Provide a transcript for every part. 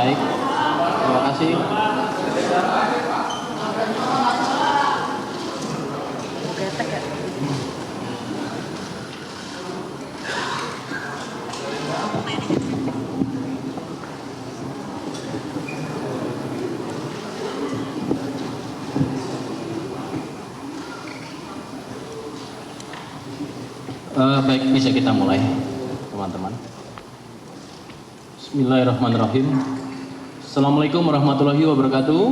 Baik, terima kasih. Baik, bisa kita mulai, teman-teman. Bismillahirrahmanirrahim. Assalamualaikum warahmatullahi wabarakatuh.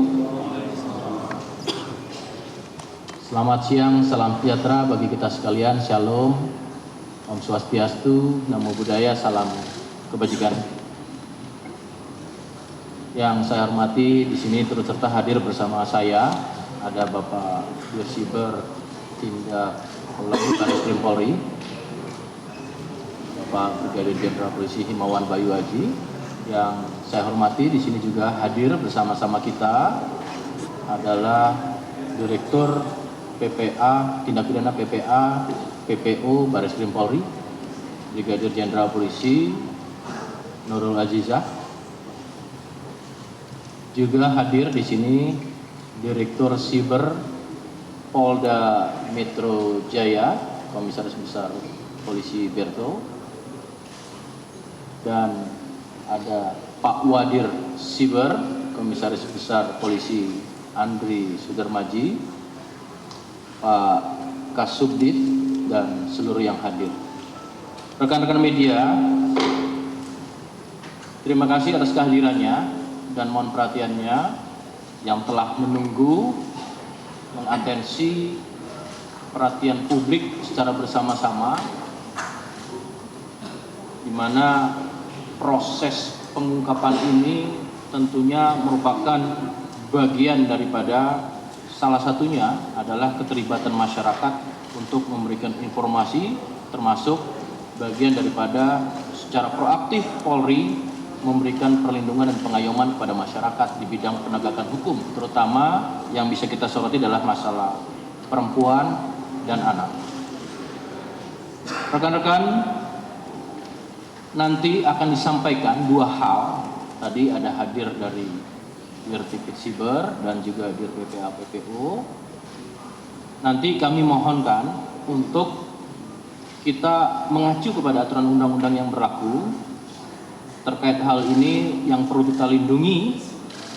Selamat siang, salam sejahtera bagi kita sekalian. Shalom, Om Swastiastu, Namo Buddhaya, salam kebajikan. Yang saya hormati, di sini turut serta hadir bersama saya ada Bapak Dirsiber Tindak Baris Polri, Bapak Brigadir Jenderal Polisi Himawan Bayu Haji. Yang saya hormati, di sini juga hadir bersama-sama kita adalah Direktur PPA, Tindak Pidana PPA, PPO Baris Krim Polri, Brigadir Jenderal Polisi Nurul Azizah. Juga hadir di sini Direktur Siber Polda Metro Jaya, Komisaris Besar Polisi Berto, dan ada Pak Wadir Siber, Komisaris Besar Polisi Andri Sudarmaji, Pak Kasubdit, dan seluruh yang hadir. Rekan-rekan media, terima kasih atas kehadirannya dan mohon perhatiannya yang telah menunggu, mengatensi perhatian publik secara bersama-sama, di mana proses pengungkapan ini tentunya merupakan bagian daripada, salah satunya adalah keterlibatan masyarakat untuk memberikan informasi, termasuk bagian daripada secara proaktif Polri memberikan perlindungan dan pengayoman kepada masyarakat di bidang penegakan hukum, terutama yang bisa kita soroti adalah masalah perempuan dan anak. Rekan-rekan, nanti akan disampaikan dua hal. Tadi ada hadir dari Dirtipid Siber dan juga Dir PPA PPO. Nanti kami mohonkan untuk kita mengacu kepada aturan undang-undang yang berlaku terkait hal ini. Yang perlu kita lindungi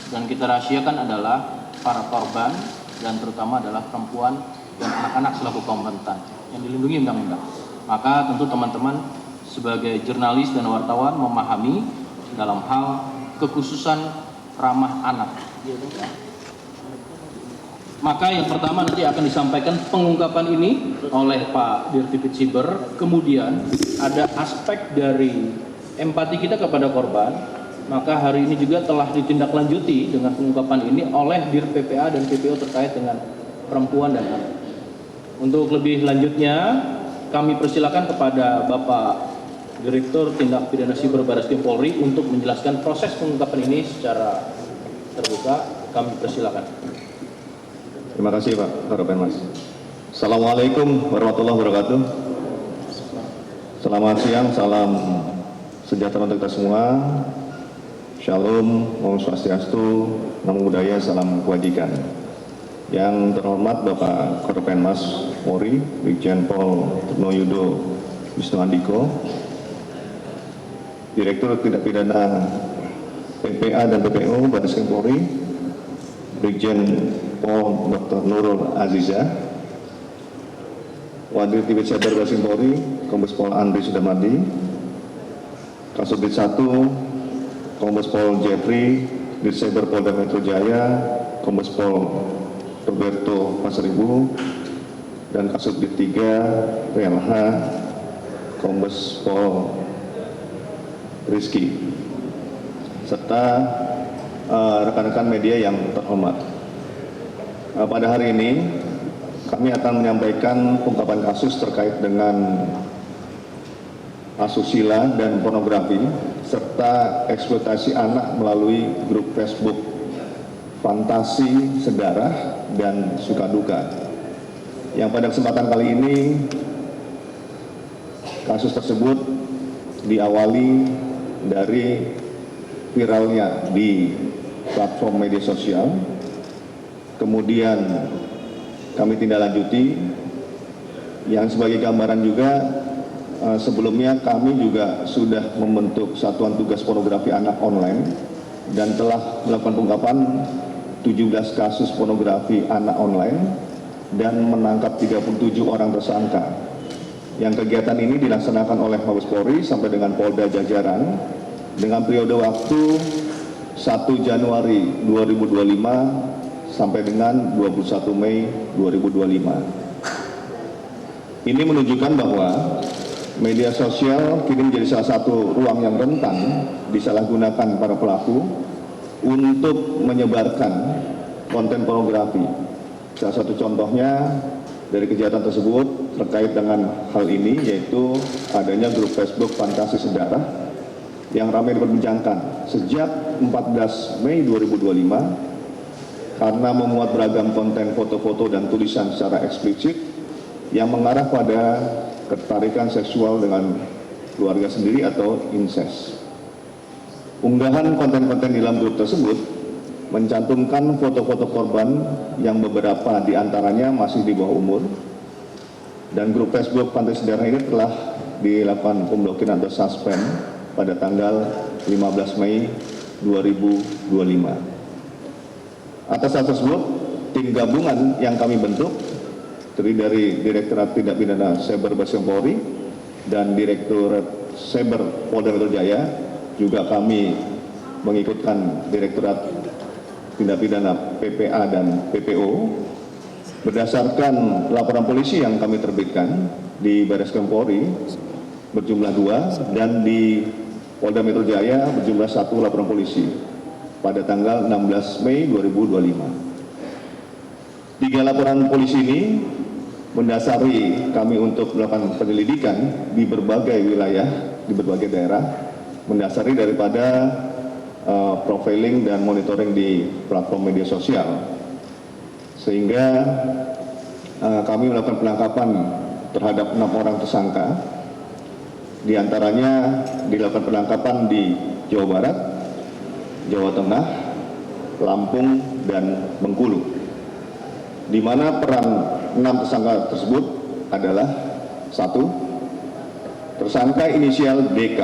dan kita rahasiakan adalah para korban dan terutama adalah perempuan dan anak-anak selaku kaum rentan yang dilindungi undang-undang. Maka tentu teman-teman sebagai jurnalis dan wartawan memahami dalam hal kekhususan ramah anak. Maka yang pertama nanti akan disampaikan pengungkapan ini oleh Pak Dirtipid Siber. Kemudian ada aspek dari empati kita kepada korban. Maka hari ini juga telah ditindaklanjuti dengan pengungkapan ini oleh Dir PPA dan PPO terkait dengan perempuan dan anak. Untuk lebih lanjutnya kami persilakan kepada Bapak Direktur Tindak Pidana Siber Baris Krim Polri untuk menjelaskan proses pengungkapan ini secara terbuka. Kami persilakan. Terima kasih Pak Karopenmas. Assalamualaikum warahmatullahi wabarakatuh. Selamat siang, salam sejahtera untuk kita semua. Shalom, Om Swastiastu, Namo Buddhaya, salam kebajikan. Yang terhormat Bapak Karopenmas Polri, Brigjen Pol Trisno Wisnu Andiko, Direktur Tindak Pidana PPA dan PPO Baris Krim Polri, Brigjen Pol Dr. Nurul Azizah, Wadir Tibet Siber Baris Krim Polri, Kombes Pol Andri Sudarmadi, Kasubdit 1, Kombes Pol Jeffrey, Dirsiber Polda Metro Jaya, Kombes Pol Roberto Pasaribu, dan Kasubdit 3, PLH, Kombes Pol Rizky, serta rekan-rekan media yang terhormat. Pada hari ini kami akan menyampaikan pengungkapan kasus terkait dengan asusila dan pornografi serta eksploitasi anak melalui grup Facebook Fantasi Sedarah dan Sukaduka. Yang pada kesempatan kali ini kasus tersebut diawali dari viralnya di platform media sosial. Kemudian kami tindak lanjuti, yang sebagai gambaran juga sebelumnya kami juga sudah membentuk Satuan Tugas Pornografi Anak Online dan telah melakukan pengungkapan 17 kasus pornografi anak online dan menangkap 37 orang tersangka. Yang kegiatan ini dilaksanakan oleh Mabes Polri sampai dengan Polda jajaran dengan periode waktu 1 Januari 2025 sampai dengan 21 Mei 2025. Ini menunjukkan bahwa media sosial kini menjadi salah satu ruang yang rentan disalahgunakan para pelaku untuk menyebarkan konten pornografi. Salah satu contohnya dari kejahatan tersebut terkait dengan hal ini yaitu adanya grup Facebook Fantasi Sedarah yang ramai diperbincangkan sejak 14 Mei 2025 karena memuat beragam konten foto-foto dan tulisan secara eksplisit yang mengarah pada ketertarikan seksual dengan keluarga sendiri atau incest. Unggahan konten-konten di dalam grup tersebut mencantumkan foto-foto korban yang beberapa diantaranya masih di bawah umur, dan grup Facebook Fantasi Sedarah ini telah dilakukan pemblokiran atau suspend pada tanggal 15 Mei 2025. Atas hal tersebut, tim gabungan yang kami bentuk terdiri dari Direktorat Tindak Pidana Cyber Baris Krim Polri dan Direktorat Cyber Polda Metro Jaya, juga kami mengikutkan Direktorat Tindak Pidana PPA dan PPO berdasarkan laporan polisi yang kami terbitkan di Baris Krim Polri berjumlah 2 dan di Polda Metro Jaya berjumlah 1 laporan polisi pada tanggal 16 Mei 2025. 3 laporan polisi ini mendasari kami untuk melakukan penyelidikan di berbagai wilayah, di berbagai daerah, mendasari daripada profiling dan monitoring di platform media sosial, sehingga kami melakukan penangkapan terhadap 6 orang tersangka. Di antaranya dilakukan penangkapan di Jawa Barat, Jawa Tengah, Lampung, dan Bengkulu, di mana peran 6 tersangka tersebut adalah: 1. Tersangka inisial DK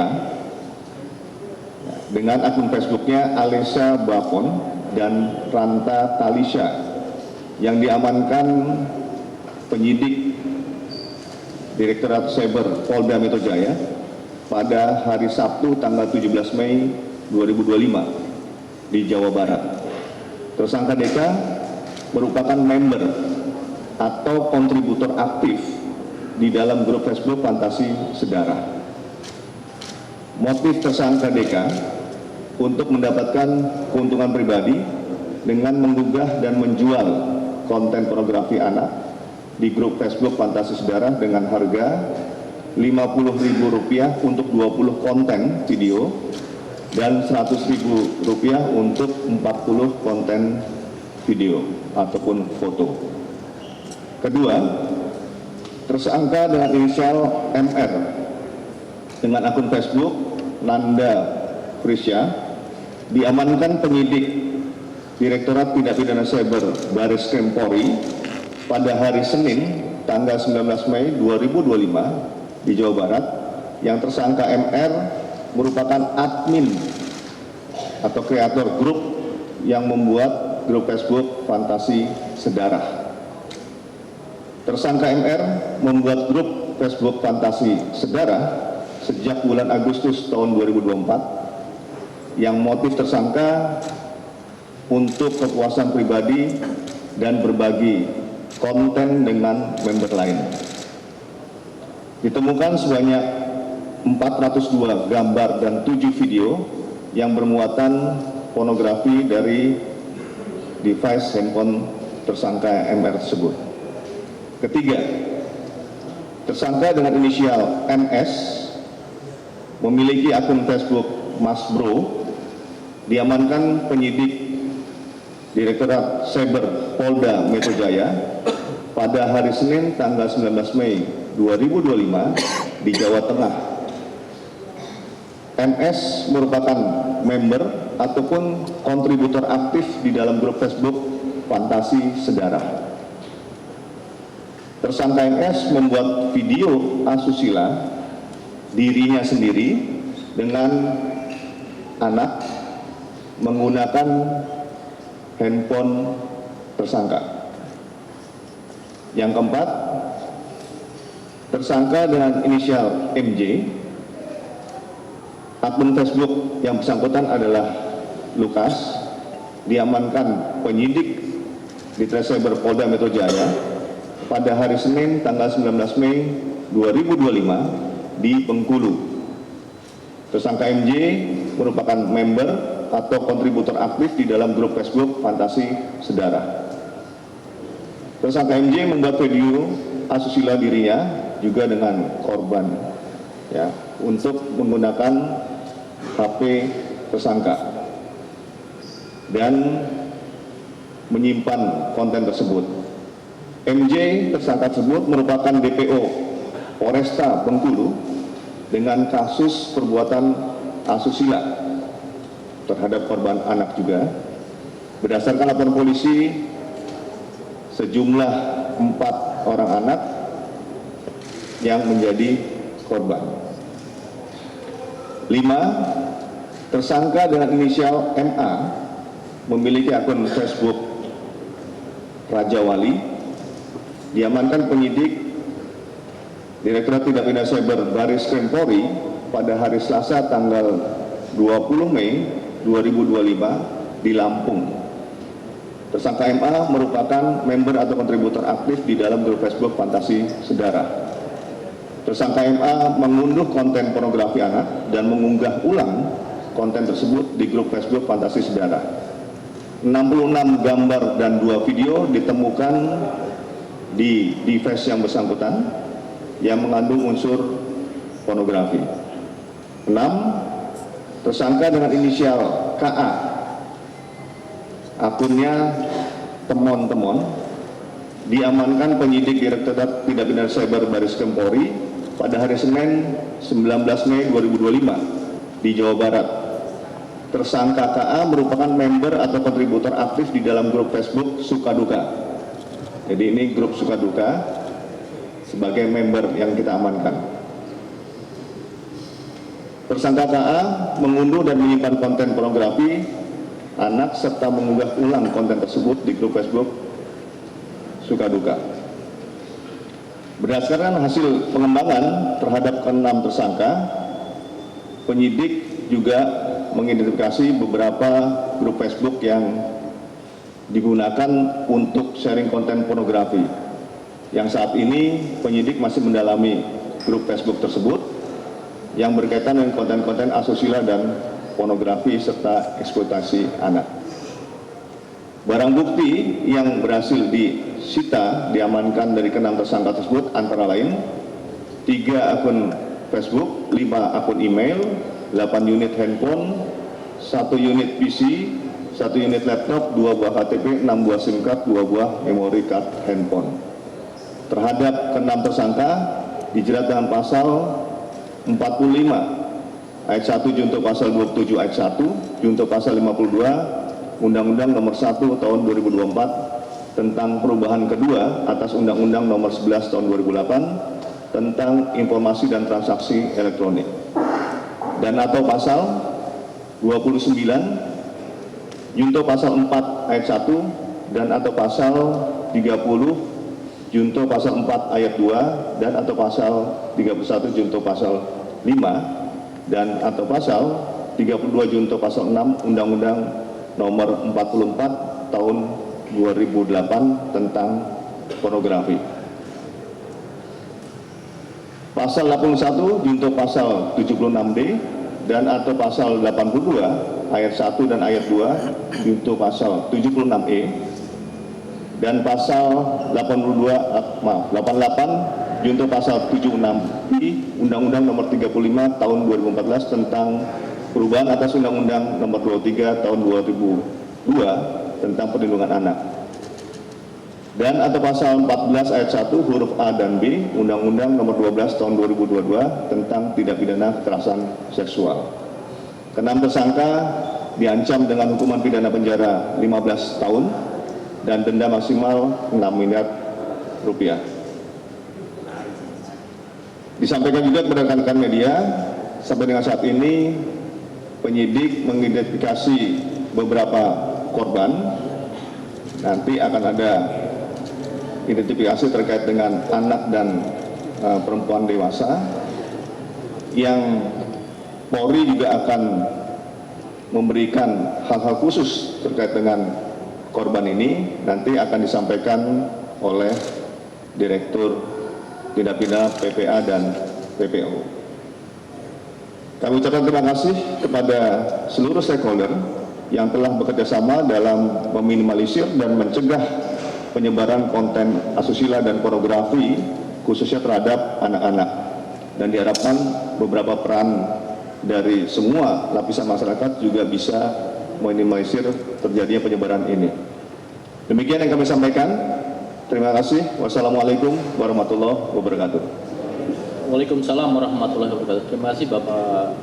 dengan akun Facebooknya Alesha Bapon dan Ranta Talisha yang diamankan penyidik Direktorat Cyber Polda Metro Jaya pada hari Sabtu tanggal 17 Mei 2025 di Jawa Barat. Tersangka DK merupakan member atau kontributor aktif di dalam grup Facebook Fantasi Sedarah. Motif tersangka DK untuk mendapatkan keuntungan pribadi dengan menggugah dan menjual konten pornografi anak di grup Facebook Fantasi Sedarah dengan harga Rp50.000 untuk 20 konten video dan Rp100.000 untuk 40 konten video ataupun foto. Kedua, tersangka dengan inisial MR dengan akun Facebook Nanda Prisya diamankan penyidik Direktorat Tindak Pidana Cyber Baris Krim Polri pada hari Senin tanggal 19 Mei 2025 di Jawa Barat, yang tersangka MR merupakan admin atau kreator grup yang membuat grup Facebook Fantasi Sedarah. Tersangka MR membuat grup Facebook Fantasi Sedarah sejak bulan Agustus tahun 2024, yang motif tersangka untuk kepuasan pribadi dan berbagi konten dengan member lain. Ditemukan sebanyak 402 gambar dan 7 video yang bermuatan pornografi dari device handphone tersangka MR tersebut. Ketiga, tersangka dengan inisial MS memiliki akun Facebook Mas Bro, diamankan penyidik Direktorat Cyber Polda Metro Jaya pada hari Senin tanggal 19 Mei 2025 di Jawa Tengah. MS merupakan member ataupun kontributor aktif di dalam grup Facebook Fantasi Sedarah. Tersangka MS membuat video asusila dirinya sendiri dengan anak menggunakan handphone tersangka. Yang keempat, tersangka dengan inisial MJ, akun Facebook yang bersangkutan adalah Lukas, diamankan penyidik di Treskrimum Polda Metro Jaya pada hari Senin tanggal 19 Mei 2025 di Bengkulu. Tersangka MJ merupakan member atau kontributor aktif di dalam grup Facebook Fantasi Sedarah. Tersangka MJ membuat video asusila dirinya juga dengan korban, ya, untuk menggunakan HP tersangka dan menyimpan konten tersebut. MJ tersangka tersebut merupakan DPO Polresta Bengkulu dengan kasus perbuatan asusila terhadap korban anak juga. Berdasarkan laporan polisi, sejumlah 4 orang anak yang menjadi korban. 5. Tersangka dengan inisial MA memiliki akun Facebook Raja Wali, diamankan penyidik Direktorat Tindak Pidana Cyber Baris Krim Polri pada hari Selasa tanggal 20 Mei 2025 di Lampung. Tersangka MA merupakan member atau kontributor aktif di dalam grup Facebook Fantasi Sedarah. Tersangka MA mengunduh konten pornografi anak dan mengunggah ulang konten tersebut di grup Facebook Fantasi Sedarah. 66 gambar dan 2 video ditemukan di device yang bersangkutan yang mengandung unsur pornografi. 6. Tersangka dengan inisial KA, akunnya temon-temon, diamankan penyidik Direktorat Tindak Pidana Cyber Baris Krim Polri pada hari Senin 19 Mei 2025 di Jawa Barat. Tersangka KA merupakan member atau kontributor aktif di dalam grup Facebook Sukaduka. Jadi ini grup Sukaduka sebagai member yang kita amankan. Tersangka KA mengunduh dan menyimpan konten pornografi anak serta mengunggah ulang konten tersebut di grup Facebook Sukaduka. Berdasarkan hasil pengembangan terhadap ke-6 tersangka, penyidik juga mengidentifikasi beberapa grup Facebook yang digunakan untuk sharing konten pornografi. Yang saat ini penyidik masih mendalami grup Facebook tersebut yang berkaitan dengan konten-konten asusila dan pornografi serta eksploitasi anak. Barang bukti yang berhasil disita diamankan dari ke-6 tersangka tersebut antara lain 3 akun Facebook, 5 akun email, 8 unit handphone, 1 unit PC, 1 unit laptop, 2 buah KTP, 6 buah SIM card, 2 buah memory card handphone. Terhadap ke-6 tersangka dijerat dengan pasal 45 ayat 1 junto pasal 27 ayat 1 junto pasal 52 Undang-Undang Nomor 1 Tahun 2024 tentang perubahan kedua atas Undang-Undang Nomor 11 Tahun 2008 tentang informasi dan transaksi elektronik, dan atau pasal 29 junto pasal 4 ayat 1 dan atau pasal 30 junto pasal 4 ayat 2 dan atau pasal 31 junto pasal 5 dan atau pasal 32 junto pasal 6 Undang-Undang Nomor 44 Tahun 2008 tentang pornografi. Pasal 81 junto pasal 76D dan atau pasal 82 ayat 1 dan ayat 2 junto pasal 76E dan pasal 88 junto pasal 76I Undang-Undang Nomor 35 Tahun 2014 tentang perubahan atas Undang-Undang Nomor 23 Tahun 2002 tentang perlindungan anak, dan atau pasal 14 ayat 1 huruf A dan B Undang-Undang Nomor 12 Tahun 2022 tentang tindak pidana kekerasan seksual. Keenam tersangka diancam dengan hukuman pidana penjara 15 tahun dan denda maksimal 6 miliar rupiah. Disampaikan juga kepada rekan-rekan media, sampai dengan saat ini penyidik mengidentifikasi beberapa korban. Nanti akan ada identifikasi terkait dengan anak dan perempuan dewasa yang Polri juga akan memberikan hal-hal khusus terkait dengan korban ini. Nanti akan disampaikan oleh Direktur Tindak Pidana PPA dan PPO. Kami ucapkan terima kasih kepada seluruh stakeholder yang telah bekerjasama dalam meminimalisir dan mencegah penyebaran konten asusila dan pornografi khususnya terhadap anak-anak. Dan diharapkan beberapa peran dari semua lapisan masyarakat juga bisa meminimalisir terjadinya penyebaran ini. Demikian yang kami sampaikan. Terima kasih. Wassalamualaikum warahmatullahi wabarakatuh. Waalaikumsalam warahmatullahi wabarakatuh. Terima kasih Bapak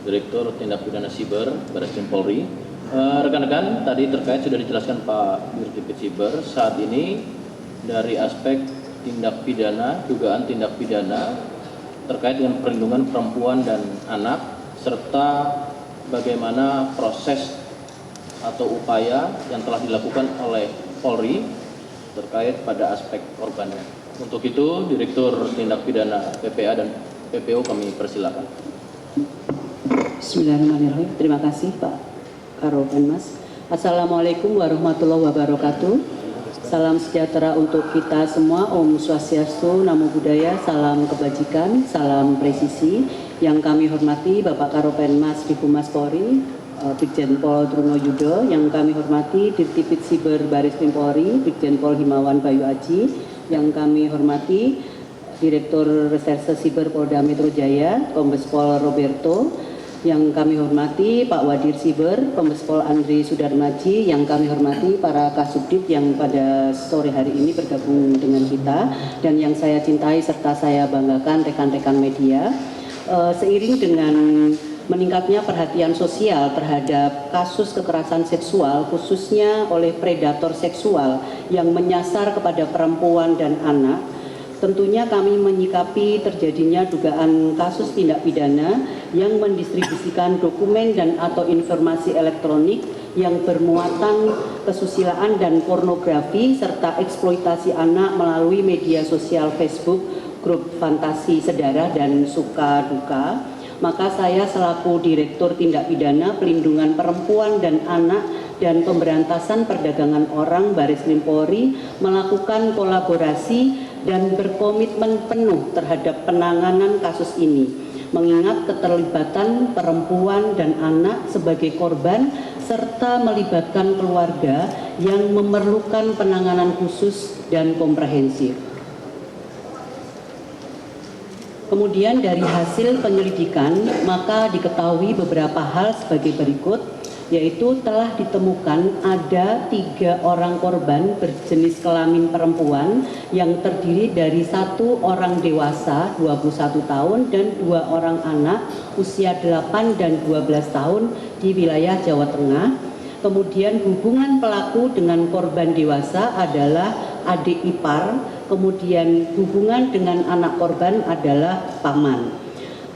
Direktur Tindak Pidana Siber Barreskrim Polri. Rekan-rekan, tadi terkait sudah dijelaskan Pak Dirtipid Siber. Saat ini dari aspek tindak pidana, dugaan tindak pidana terkait dengan perlindungan perempuan dan anak serta bagaimana proses atau upaya yang telah dilakukan oleh Polri terkait pada aspek korbannya. Untuk itu, Direktur Tindak Pidana PPA dan PPO kami persilakan. Bismillahirrahmanirrahim. Terima kasih Pak Karopenmas. Assalamualaikum warahmatullahi wabarakatuh. Salam sejahtera untuk kita semua. Om Swastiastu, Namo Buddhaya, salam kebajikan, salam presisi. Yang kami hormati Bapak Karopenmas Divhumas Polri, Brigjen Pol Truno Yudo, yang kami hormati Dirtipid Siber Barreskrim Polri, Brigjen Pol Himawan Bayu Aji, yang kami hormati Direktur Reserse Siber Polda Metro Jaya, Kombes Pol Roberto, yang kami hormati Pak Wadir Siber, Kombes Pol Andri Sudarmaji, yang kami hormati para Kasubdit yang pada sore hari ini bergabung dengan kita, dan yang saya cintai serta saya banggakan rekan-rekan media. Seiring dengan meningkatnya perhatian sosial terhadap kasus kekerasan seksual khususnya oleh predator seksual yang menyasar kepada perempuan dan anak, tentunya kami menyikapi terjadinya dugaan kasus tindak pidana yang mendistribusikan dokumen dan atau informasi elektronik yang bermuatan kesusilaan dan pornografi serta eksploitasi anak melalui media sosial Facebook, grup fantasi sedarah dan suka duka. Maka saya selaku Direktur Tindak Pidana Pelindungan Perempuan dan Anak dan Pemberantasan Perdagangan Orang Barreskrim Polri melakukan kolaborasi dan berkomitmen penuh terhadap penanganan kasus ini, mengingat keterlibatan perempuan dan anak sebagai korban serta melibatkan keluarga yang memerlukan penanganan khusus dan komprehensif. Kemudian dari hasil penyelidikan maka diketahui beberapa hal sebagai berikut, yaitu telah ditemukan ada 3 orang korban berjenis kelamin perempuan yang terdiri dari 1 orang dewasa 21 tahun dan 2 orang anak usia 8 dan 12 tahun di wilayah Jawa Tengah. Kemudian hubungan pelaku dengan korban dewasa adalah adik ipar, kemudian hubungan dengan anak korban adalah paman.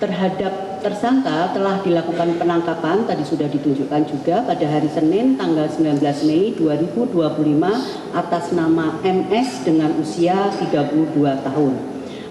Terhadap tersangka telah dilakukan penangkapan, tadi sudah ditunjukkan juga pada hari Senin tanggal 19 Mei 2025 atas nama MS dengan usia 32 tahun.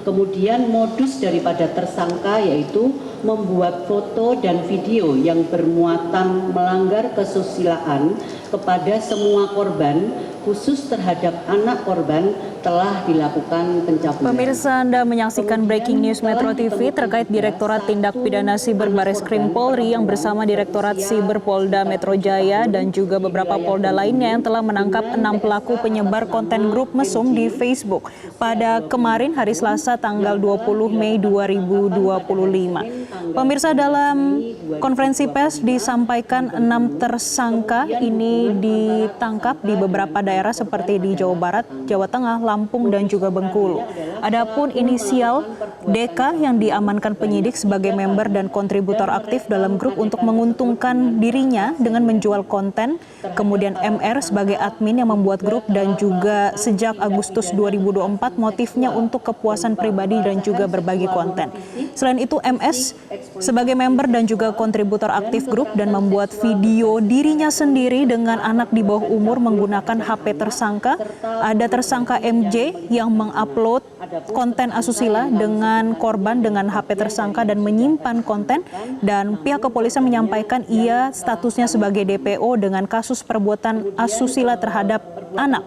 Kemudian modus daripada tersangka yaitu membuat foto dan video yang bermuatan melanggar kesusilaan kepada semua korban, khusus terhadap anak korban, telah dilakukan pencabulan. Pemirsa, Anda menyaksikan Breaking News Metro TV terkait Direktorat Tindak Pidana Siber Barreskrim Polri yang bersama Direktorat Siber Polda Metro Jaya dan juga beberapa polda lainnya yang telah menangkap 6 pelaku penyebar konten grup mesum di Facebook pada kemarin hari Selasa tanggal 20 Mei 2025. Pemirsa, dalam konferensi pers disampaikan 6 tersangka ini ditangkap di beberapa daerah seperti di Jawa Barat, Jawa Tengah, Lampung, dan juga Bengkulu. Adapun inisial DK yang diamankan penyidik sebagai member dan kontributor aktif dalam grup untuk menguntungkan dirinya dengan menjual konten, kemudian MR sebagai admin yang membuat grup, dan juga sejak Agustus 2024 motifnya untuk kepuasan pribadi dan juga berbagi konten. Selain itu, MS sebagai member dan juga kontributor aktif grup dan membuat video dirinya sendiri dengan anak di bawah umur menggunakan HP tersangka. Ada tersangka MJ yang mengupload konten asusila dengan korban dengan HP tersangka dan menyimpan konten, dan pihak kepolisian menyampaikan ia statusnya sebagai DPO dengan kasus perbuatan asusila terhadap anak.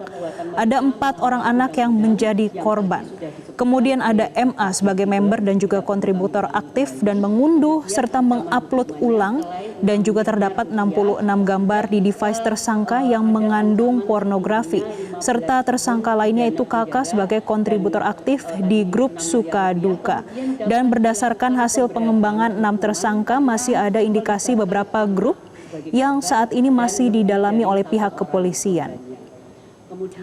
Ada 4 orang anak yang menjadi korban. Kemudian ada MA sebagai member dan juga kontributor aktif dan mengunduh serta mengupload ulang, dan juga terdapat 66 gambar di device tersangka yang mengandung pornografi. Serta tersangka lainnya itu KK sebagai kontributor aktif di grup Suka Duka. Dan berdasarkan hasil pengembangan 6 tersangka masih ada indikasi beberapa grup yang saat ini masih didalami oleh pihak kepolisian.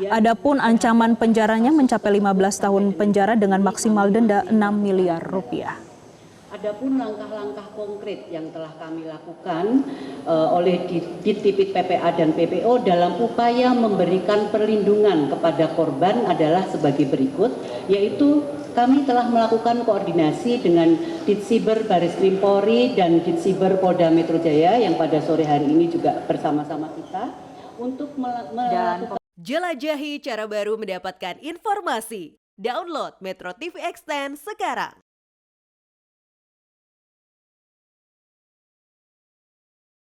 Adapun ancaman penjaranya mencapai 15 tahun penjara dengan maksimal denda 6 miliar rupiah. Adapun langkah-langkah konkret yang telah kami lakukan oleh Ditipid PPA dan PPO dalam upaya memberikan perlindungan kepada korban adalah sebagai berikut, yaitu kami telah melakukan koordinasi dengan Ditsiber Bareskrim Polri dan Ditsiber Polda Metro Jaya yang pada sore hari ini juga bersama-sama kita untuk melakukan. Jelajahi cara baru mendapatkan informasi. Download Metro TV Extend sekarang.